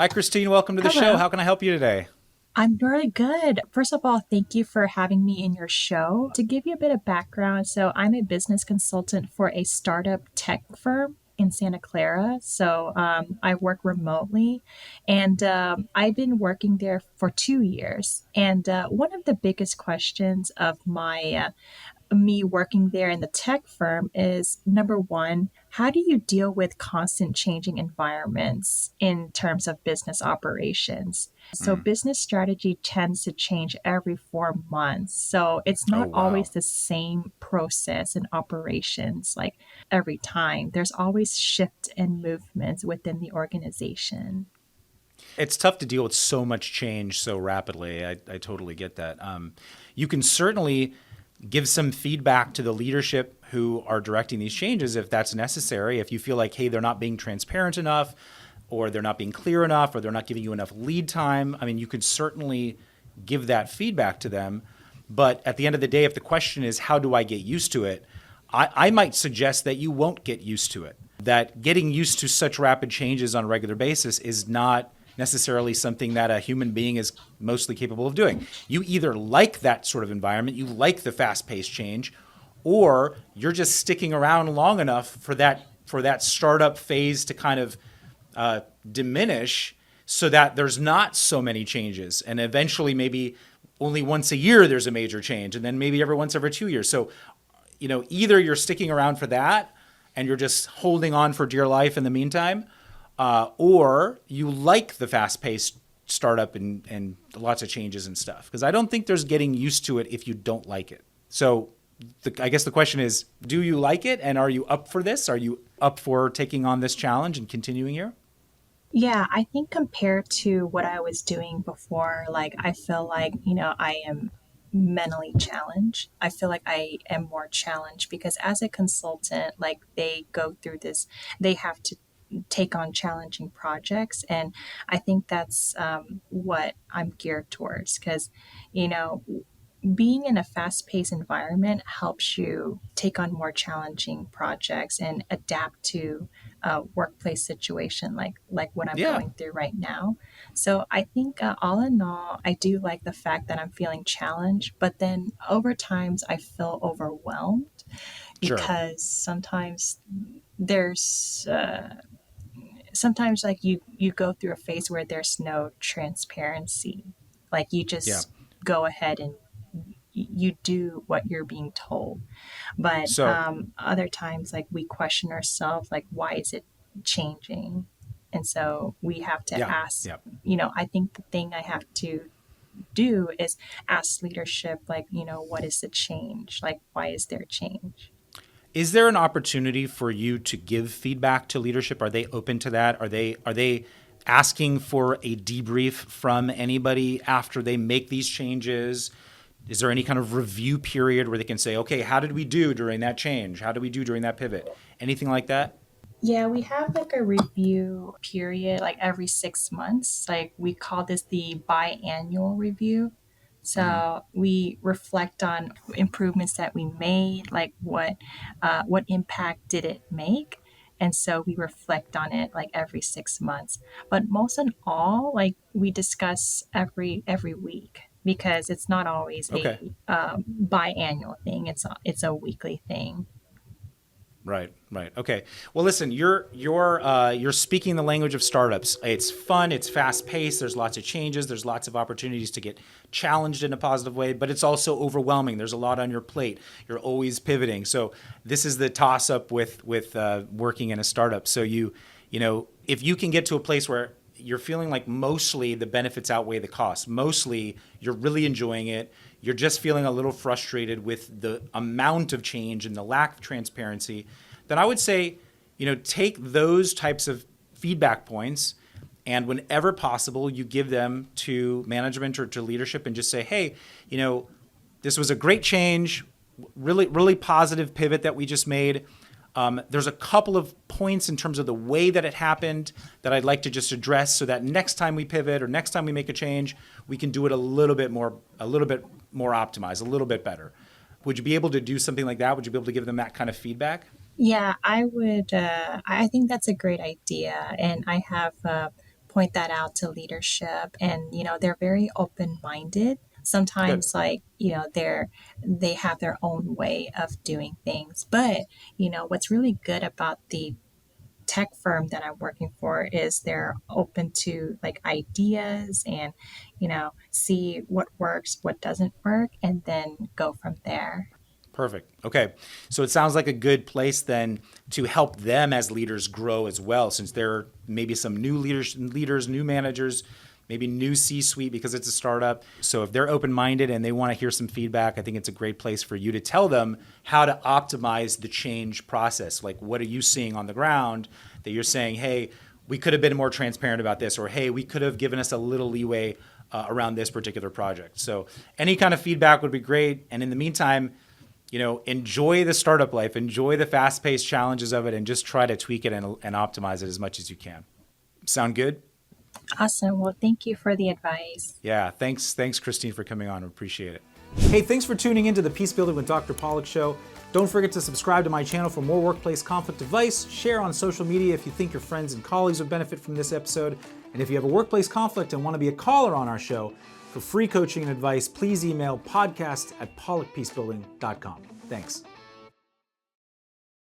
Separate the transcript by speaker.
Speaker 1: Hi, Christine. Welcome to the show.
Speaker 2: Hello.
Speaker 1: How can I help you today?
Speaker 2: I'm very good. First of all, thank you for having me in your show. To give you a bit of background, so I'm a business consultant for a startup tech firm in Santa Clara. I work remotely and I've been working there for 2 years. And one of the biggest questions of me working there in the tech firm is number one, how do you deal with constant changing environments in terms of business operations? So,
Speaker 1: Mm.
Speaker 2: business strategy tends to change every 4 months. So, it's
Speaker 1: Oh,
Speaker 2: not
Speaker 1: wow.
Speaker 2: always the same process and operations like every time. There's always shift and movements within the organization.
Speaker 1: It's tough to deal with so much change so rapidly. I totally get that. You can certainly give some feedback to the leadership who are directing these changes if that's necessary. If you feel like, hey, they're not being transparent enough, or they're not being clear enough, or they're not giving you enough lead time, I mean, you could certainly give that feedback to them. But at the end of the day, if the question is, how do I get used to it? I might suggest that you won't get used to it. That getting used to such rapid changes on a regular basis is not necessarily something that a human being is mostly capable of doing. You either like that sort of environment, you like the fast-paced change, or you're just sticking around long enough for that startup phase to kind of diminish so that there's not so many changes. And eventually, maybe only once a year there's a major change, and then maybe once every 2 years. So, either you're sticking around for that and you're just holding on for dear life in the meantime, or you like the fast paced startup and lots of changes and stuff. Because I don't think there's getting used to it if you don't like it. So, I guess the question is, do you like it, and are you up for this? Are you up for taking on this challenge and continuing here?
Speaker 2: Yeah, I think compared to what I was doing before, like I feel like, I am mentally challenged. I feel like I am more challenged because as a consultant, like they go through this, they have to take on challenging projects. And I think that's what I'm geared towards because, you know, being in a fast paced environment helps you take on more challenging projects and adapt to a workplace situation like what I'm
Speaker 1: Yeah.
Speaker 2: going through right now. So I think all in all, I do like the fact that I'm feeling challenged, but then over times I feel overwhelmed
Speaker 1: Sure.
Speaker 2: because there's sometimes like you go through a phase where there's no transparency, like you
Speaker 1: Yeah.
Speaker 2: just go ahead and you do what you're being told. But
Speaker 1: So,
Speaker 2: other times, like we question ourselves, like, why is it changing? And so we have to
Speaker 1: yeah.
Speaker 2: ask,
Speaker 1: Yeah.
Speaker 2: I think the thing I have to do is ask leadership, like, what is the change? Like, why is there change?
Speaker 1: Is there an opportunity for you to give feedback to leadership? Are they open to that? Are they asking for a debrief from anybody after they make these changes? Is there any kind of review period where they can say, okay, how did we do during that change? How did we do during that pivot? Anything like that?
Speaker 2: Yeah, we have like a review period like every 6 months. Like we call this the biannual review. So we reflect on improvements that we made, like what impact did it make, and so we reflect on it like every 6 months. But most in all, like we discuss every week because it's not always
Speaker 1: Okay.
Speaker 2: a biannual thing. It's a weekly thing.
Speaker 1: Right, right. Okay. Well, listen, you're speaking the language of startups. It's fun, it's fast paced, there's lots of changes, there's lots of opportunities to get challenged in a positive way, but it's also overwhelming. There's a lot on your plate. You're always pivoting. So this is the toss up with working in a startup. So if you can get to a place where you're feeling like mostly the benefits outweigh the costs. Mostly you're really enjoying it. You're just feeling a little frustrated with the amount of change and the lack of transparency. Then I would say, take those types of feedback points and whenever possible, you give them to management or to leadership and just say, hey, this was a great change, really, really positive pivot that we just made. There's a couple of points in terms of the way that it happened that I'd like to just address so that next time we pivot or next time we make a change, we can do it a little bit more optimized, a little bit better. Would you be able to do something like that? Would you be able to give them that kind of feedback?
Speaker 2: Yeah, I would. I think that's a great idea, and I have point that out to leadership, and they're very open-minded.
Speaker 1: Good.
Speaker 2: Sometimes, like, they have their own way of doing things, but what's really good about the tech firm that I'm working for is they're open to like ideas and see what works, what doesn't work, and then go from there.
Speaker 1: Perfect. Okay. So it sounds like a good place then to help them as leaders grow as well, since there are maybe some new leaders, new managers, maybe new C-suite because it's a startup. So if they're open-minded and they want to hear some feedback, I think it's a great place for you to tell them how to optimize the change process. Like, what are you seeing on the ground that you're saying, hey, we could have been more transparent about this, or hey, we could have given us a little leeway around this particular project. So any kind of feedback would be great. And in the meantime, enjoy the startup life, enjoy the fast-paced challenges of it, and just try to tweak it and optimize it as much as you can. Sound good?
Speaker 2: Awesome. Well, thank you for the advice.
Speaker 1: Yeah, thanks, Christine, for coming on. We appreciate it. Hey, thanks for tuning into the Peace Building with Dr. Pollack show. Don't forget to subscribe to my channel for more workplace conflict advice. Share on social media if you think your friends and colleagues would benefit from this episode. And if you have a workplace conflict and want to be a caller on our show for free coaching and advice, please email podcast@pollackpeacebuilding.com. Thanks.